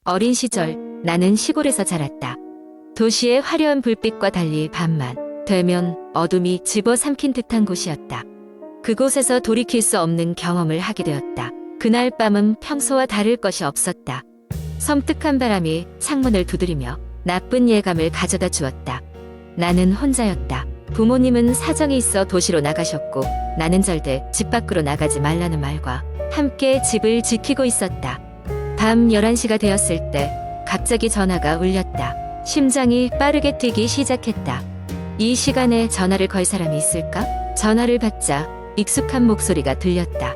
어린 시절 나는 시골에서 자랐다. 도시의 화려한 불빛과 달리 밤만 되면 어둠이 집어삼킨 듯한 곳이었다. 그곳에서 돌이킬 수 없는 경험을 하게 되었다. 그날 밤은 평소와 다를 것이 없었다. 섬뜩한 바람이 창문을 두드리며 나쁜 예감을 가져다 주었다. 나는 혼자였다. 부모님은 사정이 있어 도시로 나가셨고 나는 절대 집 밖으로 나가지 말라는 말과 함께 집을 지키고 있었다. 밤 11시가 되었을 때 갑자기 전화가 울렸다. 심장이 빠르게 뛰기 시작했다. 이 시간에 전화를 걸 사람이 있을까? 전화를 받자 익숙한 목소리가 들렸다.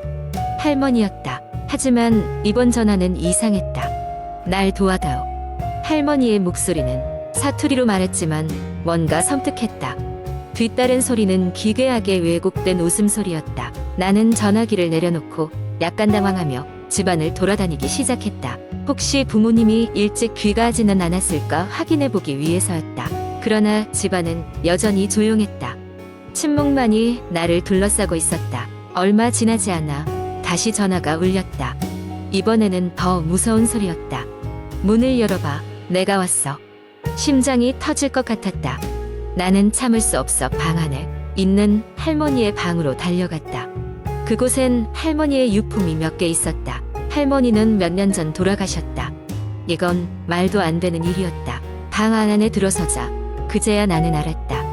할머니였다. 하지만 이번 전화는 이상했다. 날 도와다오. 할머니의 목소리는 사투리로 말했지만 뭔가 섬뜩했다. 뒤따른 소리는 기괴하게 왜곡된 웃음소리였다. 나는 전화기를 내려놓고 약간 당황하며 집안을 돌아다니기 시작했다. 혹시 부모님이 일찍 귀가하지는 않았을까 확인해보기 위해서였다. 그러나 집안은 여전히 조용했다. 침묵만이 나를 둘러싸고 있었다. 얼마 지나지 않아 다시 전화가 울렸다. 이번에는 더 무서운 소리였다. 문을 열어봐. 내가 왔어. 심장이 터질 것 같았다. 나는 참을 수 없어 방 안에 있는 할머니의 방으로 달려갔다. 그곳엔 할머니의 유품이 몇 개 있었다. 할머니는 몇 년 전 돌아가셨다. 이건 말도 안 되는 일이었다. 방 안에 들어서자 그제야 나는 알았다.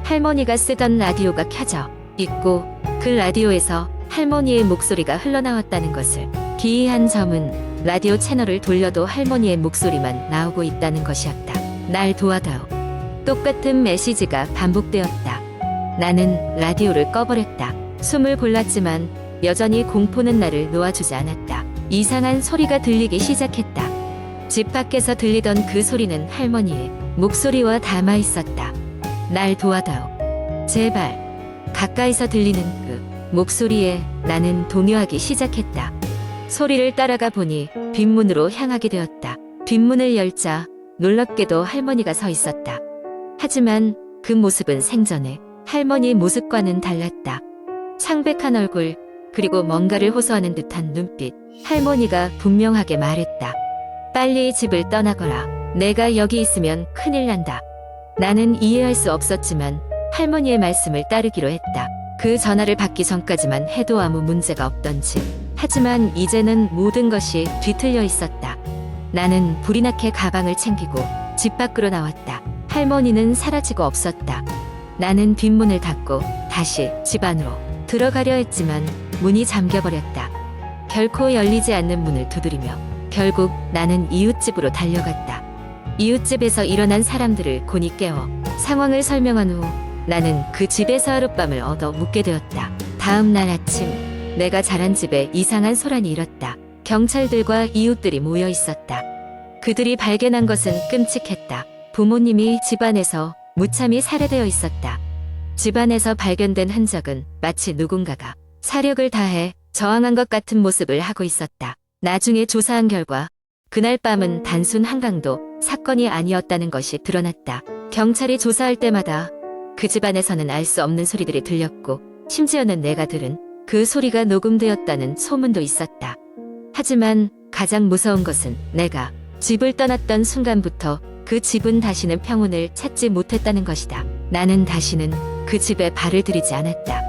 할머니가 쓰던 라디오가 켜져 있고 그 라디오에서 할머니의 목소리가 흘러나왔다는 것을. 기이한 점은 라디오 채널을 돌려도 할머니의 목소리만 나오고 있다는 것이었다. 날 도와다오. 똑같은 메시지가 반복되었다. 나는 라디오를 꺼버렸다. 숨을 골랐지만 여전히 공포는 나를 놓아주지 않았다. 이상한 소리가 들리기 시작했다. 집 밖에서 들리던 그 소리는 할머니의 목소리와 닮아 있었다. 날 도와다오. 제발. 가까이서 들리는 그 목소리에 나는 동요하기 시작했다. 소리를 따라가 보니 뒷문으로 향하게 되었다. 뒷문을 열자 놀랍게도 할머니가 서 있었다. 하지만 그 모습은 생전에 할머니의 모습과는 달랐다. 창백한 얼굴, 그리고 뭔가를 호소하는 듯한 눈빛. 할머니가 분명하게 말했다. 빨리 집을 떠나거라. 내가 여기 있으면 큰일 난다. 나는 이해할 수 없었지만 할머니의 말씀을 따르기로 했다. 그 전화를 받기 전까지만 해도 아무 문제가 없던지. 하지만 이제는 모든 것이 뒤틀려 있었다. 나는 불이 나게 가방을 챙기고 집 밖으로 나왔다. 할머니는 사라지고 없었다. 나는 뒷문을 닫고 다시 집 안으로 들어가려 했지만 문이 잠겨버렸다. 결코 열리지 않는 문을 두드리며 결국 나는 이웃집으로 달려갔다. 이웃집에서 일어난 사람들을 곤히 깨워 상황을 설명한 후 나는 그 집에서 하룻밤을 얻어 묵게 되었다. 다음 날 아침 내가 자란 집에 이상한 소란이 일었다. 경찰들과 이웃들이 모여 있었다. 그들이 발견한 것은 끔찍했다. 부모님이 집안에서 무참히 살해되어 있었다. 집안에서 발견된 흔적은 마치 누군가가 사력을 다해 저항한 것 같은 모습을 하고 있었다. 나중에 조사한 결과 그날 밤은 단순 한강도 사건이 아니었다는 것이 드러났다. 경찰이 조사할 때마다 그 집안에서는 알 수 없는 소리들이 들렸고 심지어는 내가 들은 그 소리가 녹음되었다는 소문도 있었다. 하지만 가장 무서운 것은 내가 집을 떠났던 순간부터 그 집은 다시는 평온을 찾지 못했다는 것이다. 나는 다시는 그 집에 발을 들이지 않았다.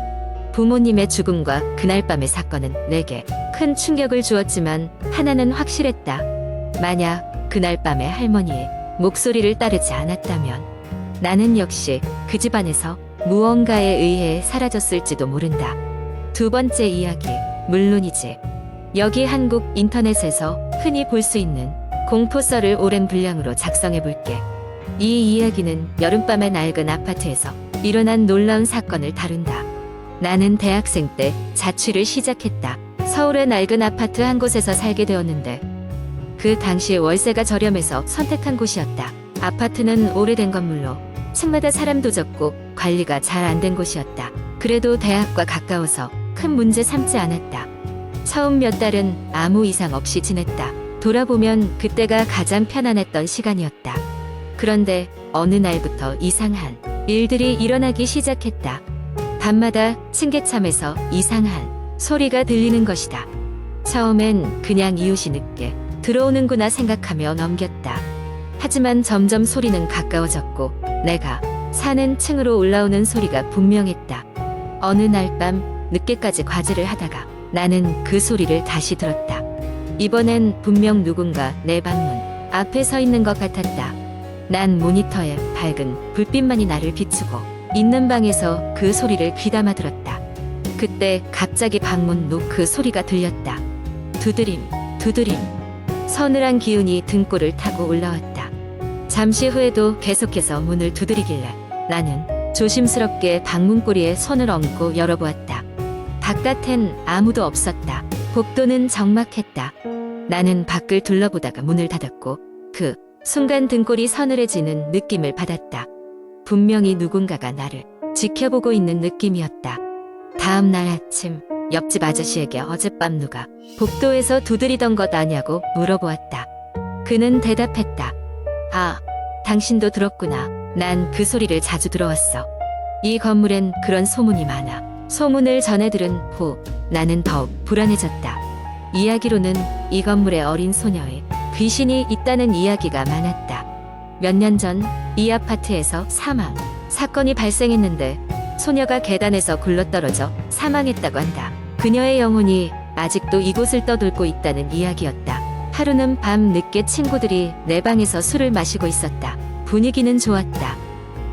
부모님의 죽음과 그날 밤의 사건은 내게 큰 충격을 주었지만 하나는 확실했다. 만약 그날 밤에 할머니의 목소리를 따르지 않았다면 나는 역시 그 집안에서 무언가에 의해 사라졌을지도 모른다. 두 번째 이야기, 물론이지. 여기 한국 인터넷에서 흔히 볼 수 있는 공포썰을 오랜 분량으로 작성해 볼게. 이 이야기는 여름밤의 낡은 아파트에서 일어난 놀라운 사건을 다룬다. 나는 대학생 때 자취를 시작했다. 서울의 낡은 아파트 한 곳에서 살게 되었는데 그 당시 월세가 저렴해서 선택한 곳이었다. 아파트는 오래된 건물로 층마다 사람도 적고 관리가 잘 안 된 곳이었다. 그래도 대학과 가까워서 큰 문제 삼지 않았다. 처음 몇 달은 아무 이상 없이 지냈다. 돌아보면 그때가 가장 편안했던 시간이었다. 그런데 어느 날부터 이상한 일들이 일어나기 시작했다. 밤마다 층계참에서 이상한 소리가 들리는 것이다. 처음엔 그냥 이웃이 늦게 들어오는구나 생각하며 넘겼다. 하지만 점점 소리는 가까워졌고 내가 사는 층으로 올라오는 소리가 분명했다. 어느 날 밤 늦게까지 과제를 하다가 나는 그 소리를 다시 들었다. 이번엔 분명 누군가 내 방문 앞에 서 있는 것 같았다. 난 모니터에 밝은 불빛만이 나를 비추고 있는 방에서 그 소리를 귀담아 들었다. 그때 갑자기 방문 노크 소리가 들렸다. 두드림, 두드림. 서늘한 기운이 등골을 타고 올라왔다. 잠시 후에도 계속해서 문을 두드리길래 나는 조심스럽게 방문고리에 손을 얹고 열어보았다. 바깥엔 아무도 없었다. 복도는 적막했다. 나는 밖을 둘러보다가 문을 닫았고 그 순간 등골이 서늘해지는 느낌을 받았다. 분명히 누군가가 나를 지켜보고 있는 느낌이었다. 다음 날 아침 옆집 아저씨에게 어젯밤 누가 복도에서 두드리던 것 아냐고 물어보았다. 그는 대답했다. 아, 당신도 들었구나. 난 그 소리를 자주 들어왔어. 이 건물엔 그런 소문이 많아. 소문을 전해 들은 후 나는 더욱 불안해졌다. 이야기로는 이 건물에 어린 소녀의 귀신이 있다는 이야기가 많았다. 몇 년 전 이 아파트에서 사망 사건이 발생했는데 소녀가 계단에서 굴러떨어져 사망했다고 한다. 그녀의 영혼이 아직도 이곳을 떠돌고 있다는 이야기였다. 하루는 밤 늦게 친구들이 내 방에서 술을 마시고 있었다. 분위기는 좋았다.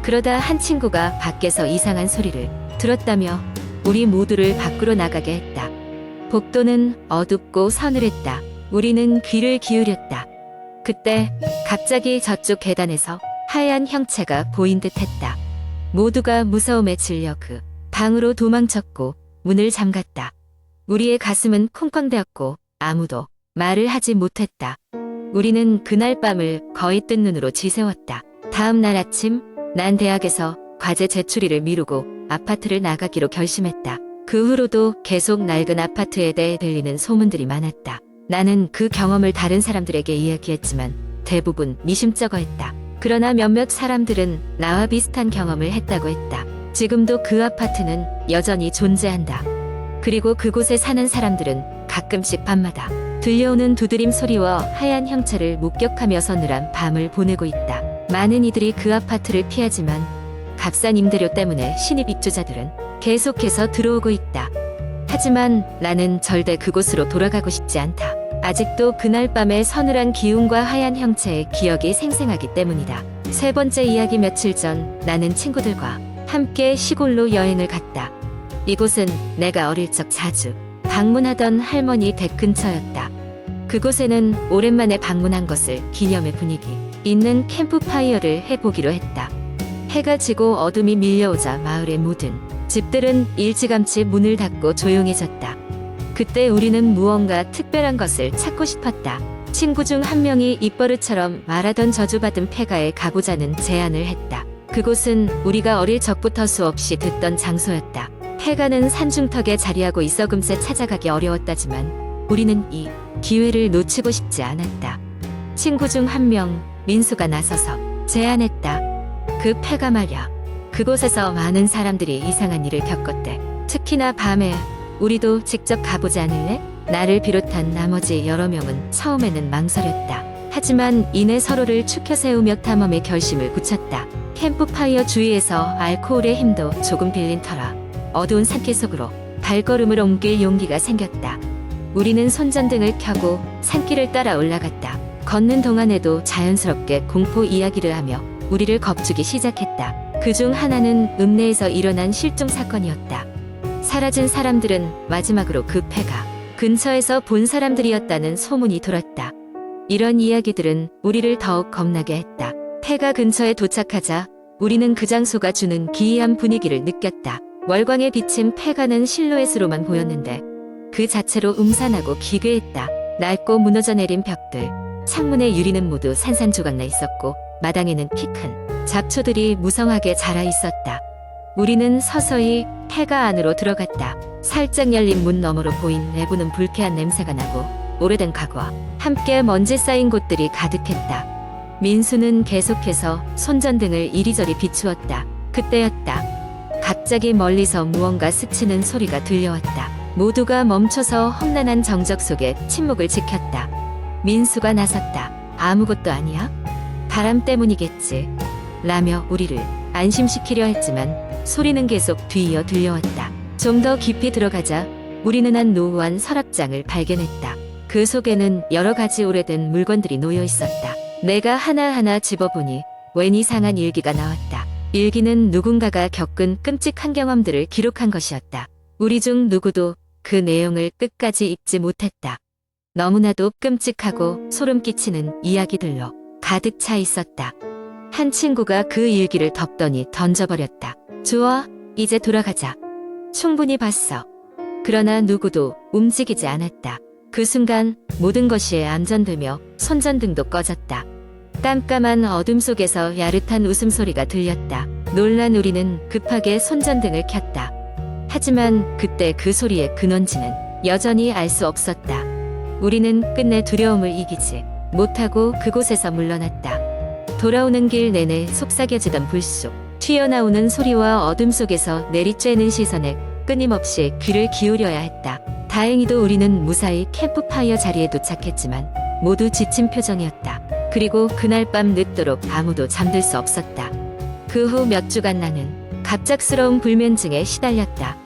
그러다 한 친구가 밖에서 이상한 소리를 들었다며 우리 모두를 밖으로 나가게 했다. 복도는 어둡고 서늘했다. 우리는 귀를 기울였다. 그때 갑자기 저쪽 계단에서 하얀 형체가 보인 듯 했다. 모두가 무서움에 질려 그 방으로 도망쳤고 문을 잠갔다. 우리의 가슴은 쿵쾅대었고 아무도 말을 하지 못했다. 우리는 그날 밤을 거의 뜬 눈으로 지새웠다. 다음 날 아침 난 대학에서 과제 제출일을 미루고 아파트를 나가기로 결심했다. 그 후로도 계속 낡은 아파트에 대해 들리는 소문들이 많았다. 나는 그 경험을 다른 사람들에게 이야기했지만 대부분 미심쩍어했다. 그러나 몇몇 사람들은 나와 비슷한 경험을 했다고 했다. 지금도 그 아파트는 여전히 존재한다. 그리고 그곳에 사는 사람들은 가끔씩 밤마다 들려오는 두드림 소리와 하얀 형체를 목격하며 서늘한 밤을 보내고 있다. 많은 이들이 그 아파트를 피하지만 값싼 임대료 때문에 신입 입주자들은 계속해서 들어오고 있다. 하지만 나는 절대 그곳으로 돌아가고 싶지 않다. 아직도 그날 밤의 서늘한 기운과 하얀 형체의 기억이 생생하기 때문이다. 세 번째 이야기 며칠 전 나는 친구들과 함께 시골로 여행을 갔다. 이곳은 내가 어릴 적 자주 방문하던 할머니 댁 근처였다. 그곳에는 오랜만에 방문한 것을 기념의 분위기 있는 캠프파이어를 해보기로 했다. 해가 지고 어둠이 밀려오자 마을의 모든 집들은 일찌감치 문을 닫고 조용해졌다. 그때 우리는 무언가 특별한 것을 찾고 싶었다. 친구 중 한 명이 입버릇처럼 말하던 저주받은 폐가에 가보자는 제안을 했다. 그곳은 우리가 어릴 적부터 수없이 듣던 장소였다. 폐가는 산중턱에 자리하고 있어 금세 찾아가기 어려웠다지만 우리는 이 기회를 놓치고 싶지 않았다. 친구 중 한 명 민수가 나서서 제안했다. 그 폐가 말야. 그곳에서 많은 사람들이 이상한 일을 겪었대. 특히나 밤에 우리도 직접 가보지 않을래? 나를 비롯한 나머지 여러 명은 처음에는 망설였다. 하지만 이내 서로를 추켜 세우며 탐험의 결심을 굳혔다. 캠프파이어 주위에서 알코올의 힘도 조금 빌린 터라 어두운 산길 속으로 발걸음을 옮길 용기가 생겼다. 우리는 손전등을 켜고 산길을 따라 올라갔다. 걷는 동안에도 자연스럽게 공포 이야기를 하며 우리를 겁주기 시작했다. 그중 하나는 읍내에서 일어난 실종 사건이었다. 사라진 사람들은 마지막으로 그 폐가 근처에서 본 사람들이었다는 소문이 돌았다. 이런 이야기들은 우리를 더욱 겁나게 했다. 폐가 근처에 도착하자 우리는 그 장소가 주는 기이한 분위기를 느꼈다. 월광에 비친 폐가는 실루엣으로만 보였는데 그 자체로 음산하고 기괴했다. 낡고 무너져 내린 벽들, 창문의 유리는 모두 산산조각나 있었고 마당에는 키 큰 잡초들이 무성하게 자라 있었다. 우리는 서서히 폐가 안으로 들어갔다. 살짝 열린 문 너머로 보인 내부는 불쾌한 냄새가 나고 오래된 가구와 함께 먼지 쌓인 곳들이 가득했다. 민수는 계속해서 손전등을 이리저리 비추었다. 그때였다. 갑자기 멀리서 무언가 스치는 소리가 들려왔다. 모두가 멈춰서 험난한 정적 속에 침묵을 지켰다. 민수가 나섰다. 아무것도 아니야? 바람 때문이겠지. 라며 우리를 안심시키려 했지만 소리는 계속 뒤이어 들려왔다. 좀 더 깊이 들어가자 우리는 한 노후한 서랍장을 발견했다. 그 속에는 여러 가지 오래된 물건들이 놓여 있었다. 내가 하나하나 집어보니 웬 이상한 일기가 나왔다. 일기는 누군가가 겪은 끔찍한 경험들을 기록한 것이었다. 우리 중 누구도 그 내용을 끝까지 읽지 못했다. 너무나도 끔찍하고 소름 끼치는 이야기들로 가득 차 있었다. 한 친구가 그 일기를 덮더니 던져버렸다. 좋아, 이제 돌아가자. 충분히 봤어. 그러나 누구도 움직이지 않았다. 그 순간 모든 것이 안전되며 손전등도 꺼졌다. 깜깜한 어둠 속에서 야릇한 웃음소리가 들렸다. 놀란 우리는 급하게 손전등을 켰다. 하지만 그때 그 소리의 근원지는 여전히 알 수 없었다. 우리는 끝내 두려움을 이기지 못하고 그곳에서 물러났다. 돌아오는 길 내내 속삭여지던 불속, 튀어나오는 소리와 어둠 속에서 내리쬐는 시선에 끊임없이 귀를 기울여야 했다. 다행히도 우리는 무사히 캠프파이어 자리에 도착했지만 모두 지친 표정이었다. 그리고 그날 밤 늦도록 아무도 잠들 수 없었다. 그 후 몇 주간 나는 갑작스러운 불면증에 시달렸다.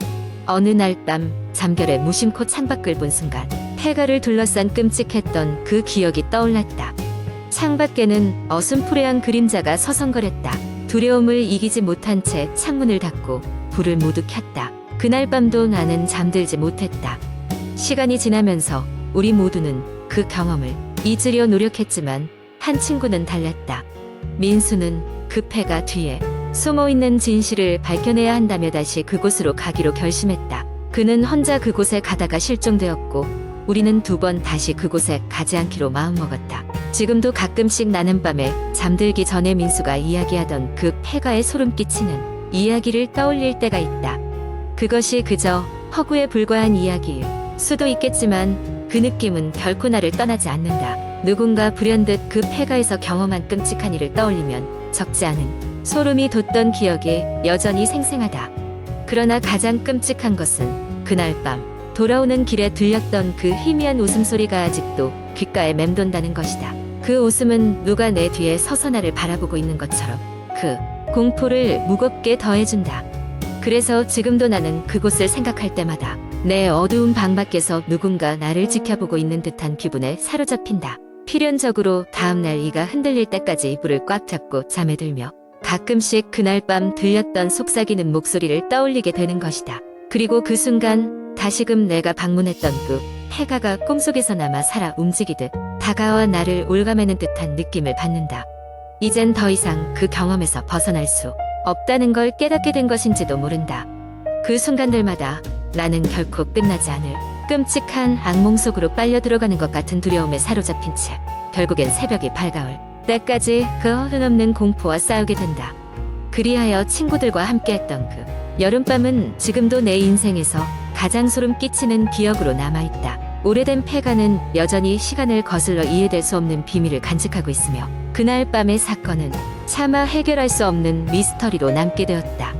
어느 날 밤 잠결에 무심코 창밖을 본 순간 폐가를 둘러싼 끔찍했던 그 기억이 떠올랐다. 창밖에는 어슴푸레한 그림자가 서성거렸다. 두려움을 이기지 못한 채 창문을 닫고 불을 모두 켰다. 그날 밤도 나는 잠들지 못했다. 시간이 지나면서 우리 모두는 그 경험을 잊으려 노력했지만 한 친구는 달랐다. 민수는 그 폐가 뒤에 숨어있는 진실을 밝혀내야 한다며 다시 그곳으로 가기로 결심했다. 그는 혼자 그곳에 가다가 실종되었고 우리는 2번 다시 그곳에 가지 않기로 마음먹었다. 지금도 가끔씩 나는 밤에 잠들기 전에 민수가 이야기하던 그 폐가에 소름 끼치는 이야기를 떠올릴 때가 있다. 그것이 그저 허구에 불과한 이야기일 수도 있겠지만 그 느낌은 결코 나를 떠나지 않는다. 누군가 불현듯 그 폐가에서 경험한 끔찍한 일을 떠올리면 적지 않은 소름이 돋던 기억이 여전히 생생하다. 그러나 가장 끔찍한 것은 그날 밤 돌아오는 길에 들렸던 그 희미한 웃음소리가 아직도 귓가에 맴돈다는 것이다. 그 웃음은 누가 내 뒤에 서서 나를 바라보고 있는 것처럼 그 공포를 무겁게 더해준다. 그래서 지금도 나는 그곳을 생각할 때마다 내 어두운 방 밖에서 누군가 나를 지켜보고 있는 듯한 기분에 사로잡힌다. 필연적으로 다음날 이가 흔들릴 때까지 이불을 꽉 잡고 잠에 들며 가끔씩 그날 밤 들렸던 속삭이는 목소리를 떠올리게 되는 것이다. 그리고 그 순간 다시금 내가 방문했던 그 폐가가 꿈속에서 남아 살아 움직이듯 다가와 나를 올가매는 듯한 느낌을 받는다. 이젠 더 이상 그 경험에서 벗어날 수 없다는 걸 깨닫게 된 것인지도 모른다. 그 순간들마다 나는 결코 끝나지 않을 끔찍한 악몽 속으로 빨려 들어가는 것 같은 두려움에 사로잡힌 채 결국엔 새벽이 밝아올 때까지 그 한없는 공포와 싸우게 된다. 그리하여 친구들과 함께했던 그 여름밤은 지금도 내 인생에서 가장 소름 끼치는 기억으로 남아있다. 오래된 폐가는 여전히 시간을 거슬러 이해될 수 없는 비밀을 간직하고 있으며 그날 밤의 사건은 차마 해결할 수 없는 미스터리로 남게 되었다.